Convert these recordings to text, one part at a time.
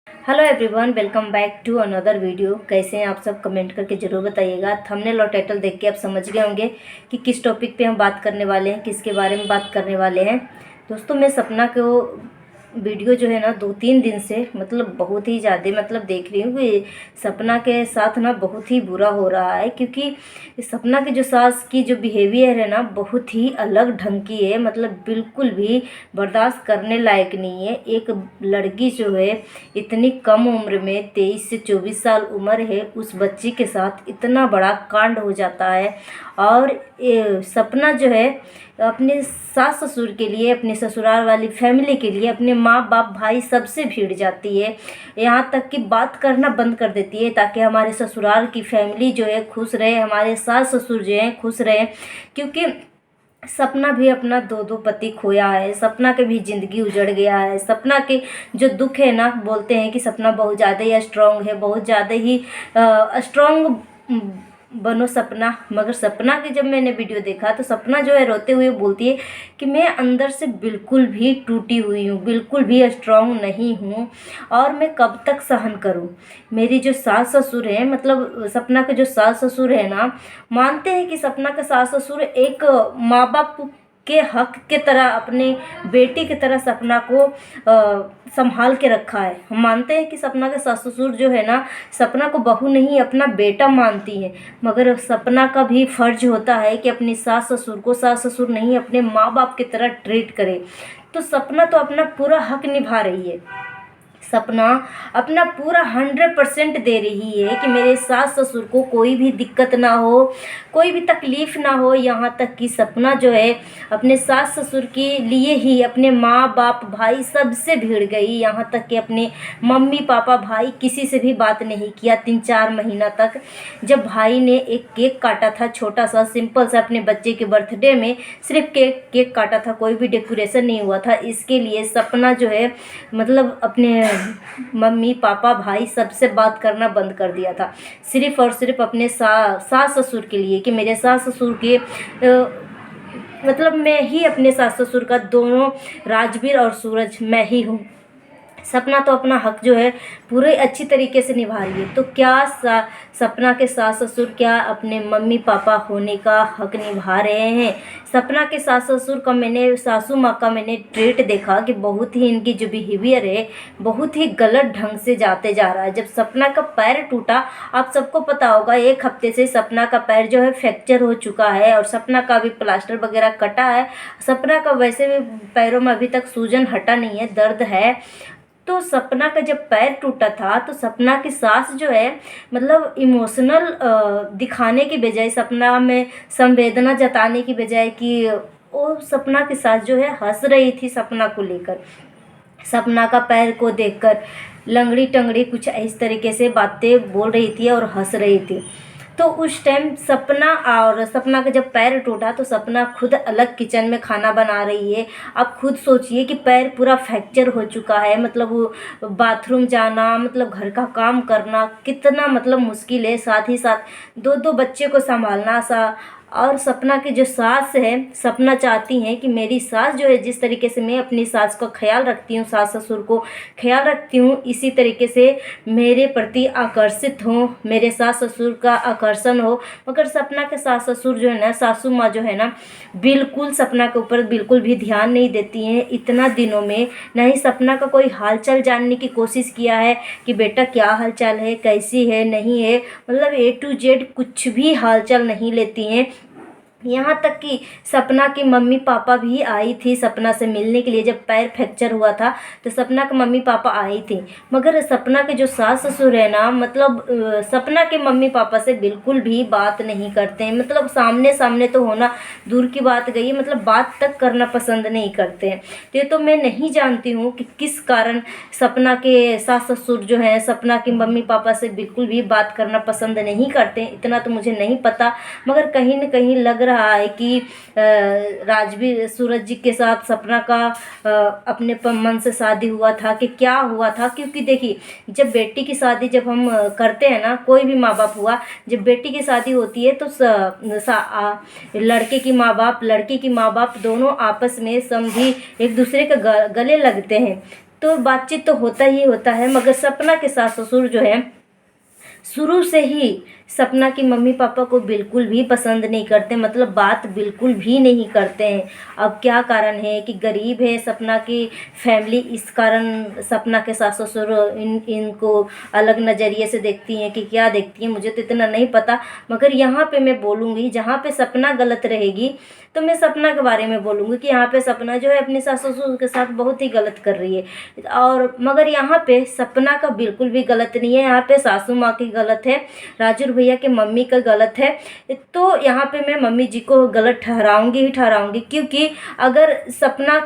Hello everyone, welcome back to another video. कैसे हैं आप सब? कमेंट करके ज़रूर बताइएगा। थंबनेल और टाइटल देख के आप समझ गए होंगे कि किस टॉपिक पे हम बात करने वाले हैं, किसके बारे में बात करने वाले हैं। दोस्तों, मैं सपना को वीडियो जो है ना 2-3 दिन से बहुत ही ज़्यादा देख रही हूँ कि सपना के साथ ना बहुत ही बुरा हो रहा है। क्योंकि सपना के जो सास की जो बिहेवियर है ना बहुत ही अलग ढंग की है। बिल्कुल भी बर्दाश्त करने लायक नहीं है। एक लड़की जो है इतनी कम उम्र में 23 से 24 साल उम्र है, उस बच्ची के साथ इतना बड़ा कांड हो जाता है। और सपना जो है अपने सास ससुर के लिए, अपने ससुराल वाली फैमिली के लिए, अपने माँ बाप भाई सबसे भिड़ जाती है। यहाँ तक कि बात करना बंद कर देती है ताकि हमारे ससुराल की फैमिली जो है खुश रहे, हमारे सास ससुर जो हैं खुश रहे। क्योंकि सपना भी अपना दो दो पति खोया है, सपना के भी ज़िंदगी उजड़ गया है। सपना के जो दुख है ना, बोलते हैं कि सपना बहुत ज़्यादा ही स्ट्रॉन्ग है, बहुत ज़्यादा ही स्ट्रॉन्ग बनो सपना। मगर सपना की जब मैंने वीडियो देखा तो सपना जो है रोते हुए बोलती है कि मैं अंदर से बिल्कुल भी टूटी हुई हूँ, बिल्कुल भी स्ट्रॉन्ग नहीं हूँ और मैं कब तक सहन करूँ। मेरी जो सास ससुर हैं, सपना के जो सास ससुर है ना, मानते हैं कि सपना के सास ससुर एक माँ बाप के हक के तरह, अपने बेटी की तरह सपना को संभाल के रखा है। हम मानते हैं कि सपना के सास ससुर जो है ना, सपना को बहू नहीं अपना बेटा मानती है। मगर सपना का भी फर्ज होता है कि अपनी सास ससुर को सास ससुर नहीं अपने माँ बाप की तरह ट्रीट करे। तो सपना तो अपना पूरा हक निभा रही है। सपना अपना पूरा 100% दे रही है कि मेरे सास ससुर को कोई भी दिक्कत ना हो, कोई भी तकलीफ़ ना हो। यहाँ तक कि सपना जो है अपने सास ससुर के लिए ही अपने माँ बाप भाई सबसे भिड़ गई। यहाँ तक कि अपने मम्मी पापा भाई किसी से भी बात नहीं किया 3-4 महीना तक। जब भाई ने एक केक काटा था, छोटा सा सिंपल सा, अपने बच्चे के बर्थडे में सिर्फ केक काटा था, कोई भी डेकोरेशन नहीं हुआ था। इसके लिए सपना जो है अपने मम्मी पापा भाई सबसे बात करना बंद कर दिया था, सिर्फ और सिर्फ अपने सास ससुर के लिए कि मेरे सास ससुर के मैं ही अपने सास ससुर का दोनों राजवीर और सूरज मैं ही हूँ। सपना तो अपना हक जो है पूरे अच्छी तरीके से निभा रही है। तो क्या सपना के सास ससुर क्या अपने मम्मी पापा होने का हक निभा रहे हैं? सपना के सास ससुर का, मैंने सासू माँ का मैंने ट्रीट देखा कि बहुत ही इनकी जो बिहेवियर है बहुत ही गलत ढंग से जाते जा रहा है। जब सपना का पैर टूटा, आप सबको पता होगा 1 हफ्ते से सपना का पैर जो है फ्रैक्चर हो चुका है और सपना का भी प्लास्टर वगैरह कटा है। सपना का वैसे भी पैरों में अभी तक सूजन हटा नहीं है, दर्द है। तो सपना का जब पैर टूटा था तो सपना की सास जो है इमोशनल दिखाने की बजाय, सपना में संवेदना जताने की बजाय कि वो सपना की सास जो है हंस रही थी सपना को लेकर, सपना का पैर को देखकर लंगड़ी टंगड़ी कुछ इस तरीके से बातें बोल रही थी और हंस रही थी। तो उस टाइम सपना का जब पैर टूटा तो सपना खुद अलग किचन में खाना बना रही है। आप खुद सोचिए कि पैर पूरा फ्रैक्चर हो चुका है, वो बाथरूम जाना, घर का काम करना कितना मुश्किल है। साथ ही साथ 2-2 बच्चे को संभालना और सपना की जो सास है, सपना चाहती हैं कि मेरी सास जो है जिस तरीके से मैं अपनी सास का ख्याल रखती हूँ, सास ससुर को ख्याल रखती हूँ, इसी तरीके से मेरे प्रति आकर्षित हों, मेरे सास ससुर का आकर्षण हो। मगर सपना के सास ससुर जो है ना, सासू माँ जो है ना, बिल्कुल सपना के ऊपर बिल्कुल भी ध्यान नहीं देती हैं। इतना दिनों में ना ही सपना का कोई हालचाल जानने की कोशिश किया है कि बेटा क्या हालचाल है, कैसी है, नहीं है, A to Z कुछ भी हालचाल नहीं लेती हैं। यहाँ तक कि सपना की मम्मी पापा भी आई थी सपना से मिलने के लिए। जब पैर फ्रैक्चर हुआ था तो सपना के मम्मी पापा आई थी। मगर सपना के जो सास ससुर है ना, सपना के मम्मी पापा से बिल्कुल भी बात नहीं करते हैं। सामने सामने तो होना दूर की बात गई, बात तक करना पसंद नहीं करते हैं। तो ये तो मैं नहीं जानती हूँ कि किस कारण सपना के सास ससुर जो हैं सपना के मम्मी पापा से बिल्कुल भी बात करना पसंद नहीं करते। इतना तो मुझे नहीं पता, मगर कहीं न कहीं लग रहा है कि राजवीर सूरज जी के साथ सपना का अपने मन से शादी हुआ था कि क्या हुआ था। क्योंकि देखिए, जब बेटी की शादी जब हम करते हैं ना, कोई भी माँ बाप हुआ, जब बेटी की शादी होती है तो लड़के की माँ बाप दोनों आपस में समझी एक दूसरे के गले लगते हैं। तो बातचीत तो होता ही होता है, मगर सपना के सास ससुर जो है शुरू से ही सपना की मम्मी पापा को बिल्कुल भी पसंद नहीं करते, मतलब बात बिल्कुल भी नहीं करते हैं। अब क्या कारण है कि गरीब है सपना की फैमिली, इस कारण सपना के सास ससुर इनको अलग नज़रिए से देखती हैं कि क्या देखती हैं, मुझे तो इतना नहीं पता। मगर यहाँ पे मैं बोलूँगी, जहाँ पे सपना गलत रहेगी तो मैं सपना के बारे में बोलूँगी कि यहाँ पे सपना जो है अपने सास ससुर के साथ बहुत ही गलत कर रही है। और मगर यहाँ पे सपना का बिल्कुल भी गलत नहीं है, यहाँ पे सासू माँ की गलत है, राजू भैया के मम्मी का गलत है। तो यहाँ पे मैं मम्मी जी को गलत ठहराऊंगी ही ठहराऊंगी, क्योंकि अगर सपना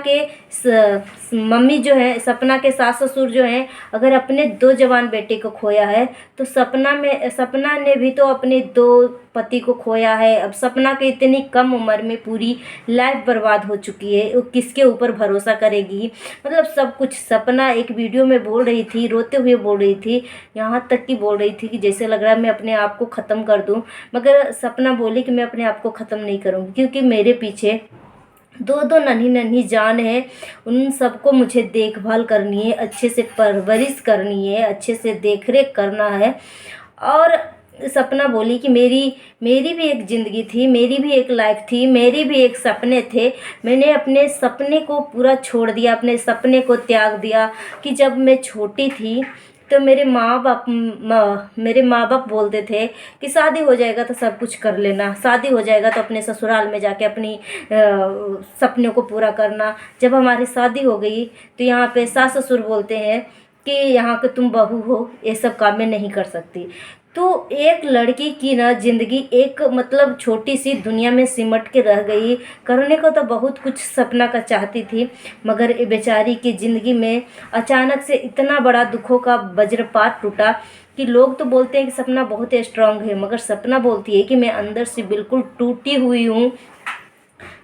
के मम्मी जो है, सपना के सास ससुर जो हैं, अगर अपने 2 जवान बेटे को खोया है तो सपना ने भी तो अपने 2 पति को खोया है। अब सपना के इतनी कम उम्र में पूरी लाइफ बर्बाद हो चुकी है, वो किसके ऊपर भरोसा करेगी। मतलब सब कुछ सपना एक वीडियो में बोल रही थी, रोते हुए बोल रही थी, यहाँ तक कि बोल रही थी कि जैसे लग रहा है मैं अपने आप को ख़त्म कर दूँ। मगर सपना बोली कि मैं अपने आप को ख़त्म नहीं करूँगी, क्योंकि मेरे पीछे 2 नन्ही नन्ही जान है, उन सबको मुझे देखभाल करनी है, अच्छे से परवरिश करनी है, अच्छे से देखरेख करना है। और सपना बोली कि मेरी भी एक ज़िंदगी थी, मेरी भी एक लाइफ थी, मेरी भी एक सपने थे, मैंने अपने सपने को पूरा छोड़ दिया, अपने सपने को त्याग दिया। कि जब मैं छोटी थी तो मेरे माँ बाप बोलते थे कि शादी हो जाएगा तो सब कुछ कर लेना, शादी हो जाएगा तो अपने ससुराल में जाके अपनी सपनों को पूरा करना। जब हमारी शादी हो गई तो यहाँ पे सास ससुर बोलते हैं कि यहाँ के तुम बहू हो, ये सब काम में नहीं कर सकती। तो एक लड़की की ना ज़िंदगी एक मतलब छोटी सी दुनिया में सिमट के रह गई। करने को तो बहुत कुछ सपना का चाहती थी, मगर ये बेचारी की ज़िंदगी में अचानक से इतना बड़ा दुखों का वज्रपात टूटा कि लोग तो बोलते हैं कि सपना बहुत स्ट्रांग है, मगर सपना बोलती है कि मैं अंदर से बिल्कुल टूटी हुई हूँ।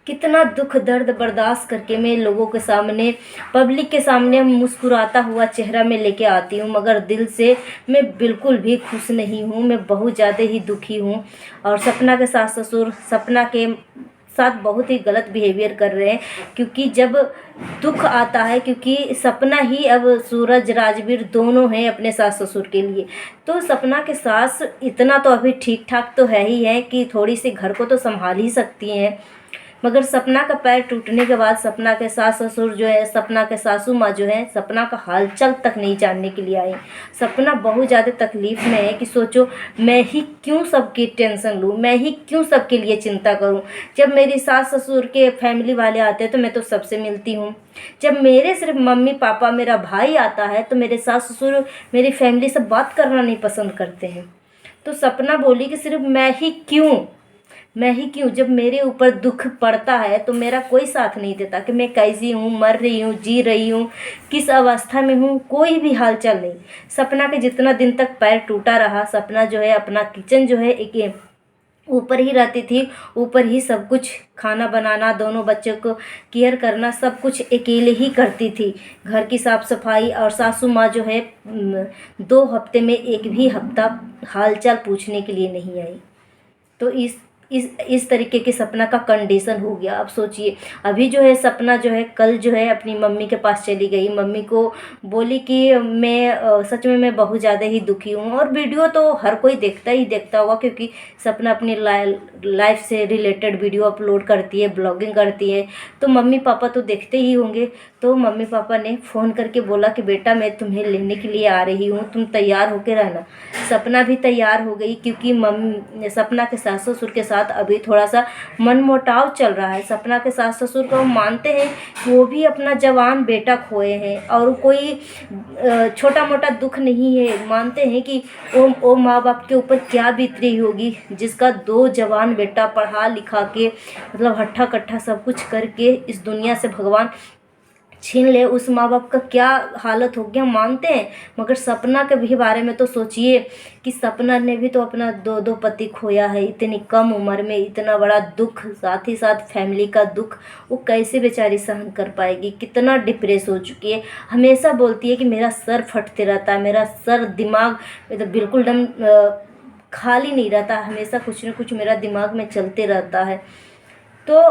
कितना दुख दर्द बर्दाश्त करके मैं लोगों के सामने, पब्लिक के सामने मुस्कुराता हुआ चेहरा में लेके आती हूँ, मगर दिल से मैं बिल्कुल भी खुश नहीं हूँ, मैं बहुत ज़्यादा ही दुखी हूँ। और सपना के सास ससुर सपना के साथ बहुत ही गलत बिहेवियर कर रहे हैं, क्योंकि जब दुख आता है, क्योंकि सपना ही अब सूरज राजवीर दोनों हैं अपने सास ससुर के लिए। तो सपना के सास इतना तो अभी ठीक ठाक तो है ही है कि थोड़ी सी घर को तो संभाल ही सकती हैं, मगर सपना का पैर टूटने के बाद सपना के सास ससुर जो है, सपना के सासू माँ जो है, सपना का हालचाल तक नहीं जानने के लिए आई। सपना बहुत ज़्यादा तकलीफ़ में है कि सोचो मैं ही क्यों सबकी टेंशन लूँ, मैं ही क्यों सबके लिए चिंता करूँ। जब मेरी सास ससुर के फैमिली वाले आते हैं तो मैं तो सबसे मिलती हूँ, जब मेरे सिर्फ मम्मी पापा मेरा भाई आता है तो मेरे सास ससुर मेरी फैमिली से बात करना नहीं पसंद करते हैं। तो सपना बोली कि सिर्फ मैं ही क्यों, जब मेरे ऊपर दुख पड़ता है तो मेरा कोई साथ नहीं देता कि मैं कैसी हूँ, मर रही हूँ, जी रही हूँ, किस अवस्था में हूँ, कोई भी हालचाल नहीं। सपना के जितना दिन तक पैर टूटा रहा, सपना जो है अपना किचन जो है एक ऊपर ही रहती थी, ऊपर ही सब कुछ खाना बनाना, दोनों बच्चों को केयर करना, सब कुछ अकेले ही करती थी, घर की साफ़ सफाई। और सासू माँ जो है 2 हफ्ते में एक भी हफ्ता हालचाल पूछने के लिए नहीं आई। तो इस तरीके के सपना का कंडीशन हो गया। अब सोचिए, अभी जो है सपना जो है कल जो है अपनी मम्मी के पास चली गई, मम्मी को बोली कि मैं सच में मैं बहुत ज़्यादा ही दुखी हूँ। और वीडियो तो हर कोई देखता ही देखता होगा, क्योंकि सपना अपनी लाइफ से रिलेटेड वीडियो अपलोड करती है, ब्लॉगिंग करती है, तो मम्मी पापा तो देखते ही होंगे। तो मम्मी पापा ने फ़ोन करके बोला कि बेटा मैं तुम्हें लेने के लिए आ रही हूँ, तुम तैयार होकर रहना। सपना भी तैयार हो गई, क्योंकि सपना के सास ससुर के साथ अभी थोड़ा सा मनमुटाव चल रहा है। सपना के सास ससुर को मानते हैं वो भी अपना जवान बेटा खोए हैं, और कोई छोटा मोटा दुख नहीं है, मानते हैं कि वो माँ बाप के ऊपर क्या बीत रही होगी, जिसका 2 जवान बेटा पढ़ा लिखा के मतलब हट्ठा कट्ठा सब कुछ करके इस दुनिया से भगवान छीन ले, उस माँ बाप का क्या हालत हो गया, मानते हैं। मगर सपना के भी बारे में तो सोचिए कि सपना ने भी तो अपना 2 पति खोया है, इतनी कम उम्र में इतना बड़ा दुख, साथ ही साथ फैमिली का दुख वो कैसे बेचारी सहन कर पाएगी। कितना डिप्रेस हो चुकी है, हमेशा बोलती है कि मेरा सर फटते रहता है, मेरा सर दिमाग तो बिल्कुल दम खाली नहीं रहता, हमेशा कुछ न कुछ मेरा दिमाग में चलते रहता है। तो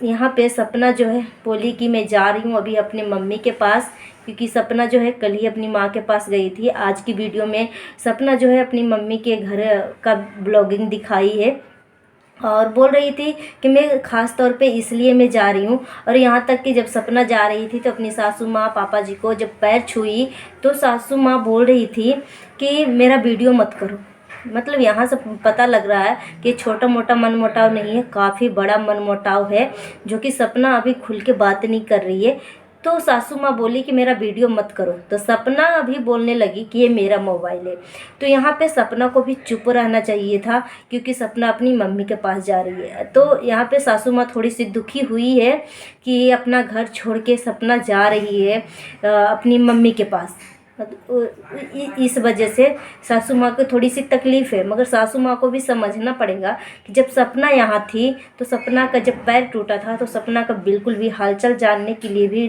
यहाँ पे सपना जो है बोली कि मैं जा रही हूँ अभी अपनी मम्मी के पास, क्योंकि सपना जो है कल ही अपनी माँ के पास गई थी। आज की वीडियो में सपना जो है अपनी मम्मी के घर का ब्लॉगिंग दिखाई है और बोल रही थी कि मैं ख़ास तौर पे इसलिए मैं जा रही हूँ। और यहाँ तक कि जब सपना जा रही थी तो अपनी सासू माँ पापा जी को जब पैर छुई तो सासू माँ बोल रही थी कि मेरा वीडियो मत करो। मतलब यहाँ से पता लग रहा है कि छोटा मोटा मनमुटाव नहीं है, काफ़ी बड़ा मनमुटाव है, जो कि सपना अभी खुल के बात नहीं कर रही है। तो सासू माँ बोली कि मेरा वीडियो मत करो, तो सपना अभी बोलने लगी कि ये मेरा मोबाइल है। तो यहाँ पे सपना को भी चुप रहना चाहिए था, क्योंकि सपना अपनी मम्मी के पास जा रही है। तो यहाँ पे सासू माँ थोड़ी सी दुखी हुई है कि अपना घर छोड़ के सपना जा रही है अपनी मम्मी के पास। इस वजह से सासू माँ को थोड़ी सी तकलीफ़ है, मगर सासू माँ को भी समझना पड़ेगा कि जब सपना यहाँ थी तो सपना का जब पैर टूटा था तो सपना का बिल्कुल भी हालचाल जानने के लिए भी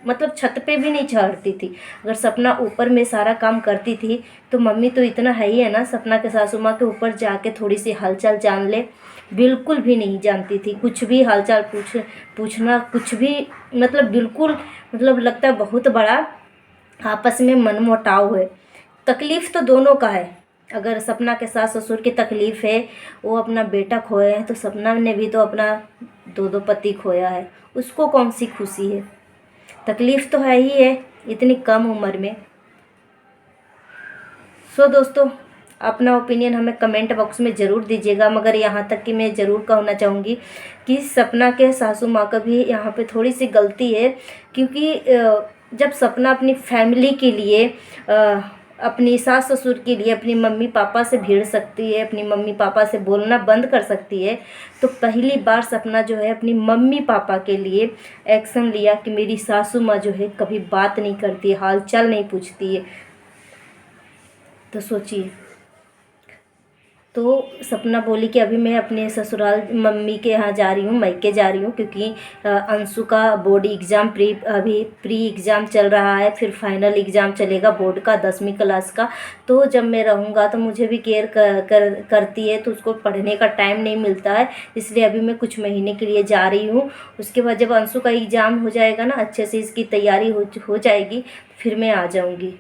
मतलब छत पे भी नहीं चढ़ती थी। अगर सपना ऊपर में सारा काम करती थी तो मम्मी तो इतना है ही है ना, सपना के सासू माँ के ऊपर जाके थोड़ी सी हालचाल जान ले। बिल्कुल भी नहीं जानती थी, कुछ भी हालचाल पूछना कुछ भी, मतलब बिल्कुल, मतलब लगता है बहुत बड़ा आपस में मनमुटाव है। तकलीफ़ तो दोनों का है। अगर सपना के सास ससुर की तकलीफ़ है, वो अपना बेटा खोए हैं, तो सपना ने भी तो अपना दो पति खोया है, उसको कौन सी खुशी है। तकलीफ़ तो है ही है इतनी कम उम्र में। सो दोस्तों, अपना ओपिनियन हमें कमेंट बॉक्स में ज़रूर दीजिएगा, मगर यहाँ तक कि मैं ज़रूर कहना चाहूँगी कि सपना के सासू माँ का भी यहाँ पे थोड़ी सी गलती है, क्योंकि जब सपना अपनी फैमिली के लिए अपनी सास ससुर के लिए अपनी मम्मी पापा से भिड़ सकती है, अपनी मम्मी पापा से बोलना बंद कर सकती है, तो पहली बार सपना जो है अपनी मम्मी पापा के लिए एक्शन लिया कि मेरी सासू माँ जो है कभी बात नहीं करती, हाल चाल नहीं पूछती है। तो सोचिए। तो सपना बोली कि अभी मैं अपने ससुराल मम्मी के यहाँ जा रही हूँ, मायके जा रही हूँ, क्योंकि अंशु का बोर्ड एग्ज़ाम अभी प्री एग्ज़ाम चल रहा है, फिर फाइनल एग्ज़ाम चलेगा बोर्ड का 10वीं क्लास का। तो जब मैं रहूँगा तो मुझे भी केयर करती है, तो उसको पढ़ने का टाइम नहीं मिलता है, इसलिए अभी मैं कुछ महीने के लिए जा रही हूँ। उसके बाद जब अंशु का एग्ज़ाम हो जाएगा ना, अच्छे से इसकी तैयारी हो जाएगी, फिर मैं आ जाऊँगी।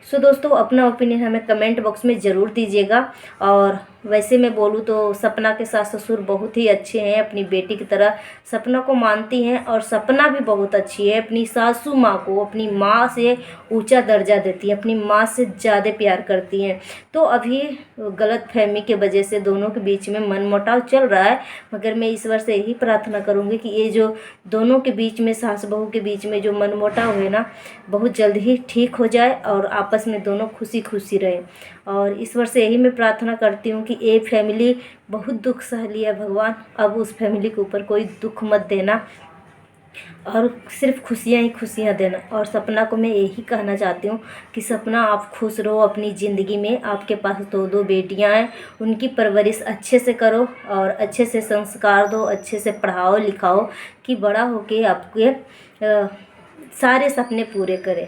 सो दोस्तों, अपना ओपिनियन हमें कमेंट बॉक्स में ज़रूर दीजिएगा। और वैसे मैं बोलूँ तो सपना के सास ससुर बहुत ही अच्छे हैं, अपनी बेटी की तरह सपना को मानती हैं, और सपना भी बहुत अच्छी है, अपनी सासू माँ को अपनी माँ से ऊंचा दर्जा देती है, अपनी माँ से ज़्यादा प्यार करती हैं। तो अभी गलत फहमी के वजह से दोनों के बीच में मनमुटाव चल रहा है, मगर मैं ईश्वर से यही प्रार्थना करूँगी कि ये जो दोनों के बीच में, सास बहू के बीच में जो मनमुटाव है ना, बहुत जल्द ही ठीक हो जाए और आपस में दोनों खुशी खुशी रहे। और ईश्वर से यही मैं प्रार्थना करती हूँ कि ये फैमिली बहुत दुख सह लिया भगवान, अब उस फैमिली के ऊपर कोई दुख मत देना और सिर्फ खुशियाँ ही खुशियाँ देना। और सपना को मैं यही कहना चाहती हूँ कि सपना आप खुश रहो अपनी ज़िंदगी में। आपके पास दो बेटियाँ हैं, उनकी परवरिश अच्छे से करो और अच्छे से संस्कार दो, अच्छे से पढ़ाओ लिखाओ कि बड़ा होके आपके सारे सपने पूरे करें।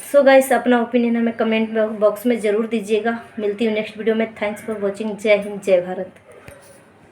सो गाइस, अपना ओपिनियन हमें कमेंट बॉक्स में ज़रूर दीजिएगा। मिलती हूँ नेक्स्ट वीडियो में। Thanks for watching. जय हिंद, जय भारत।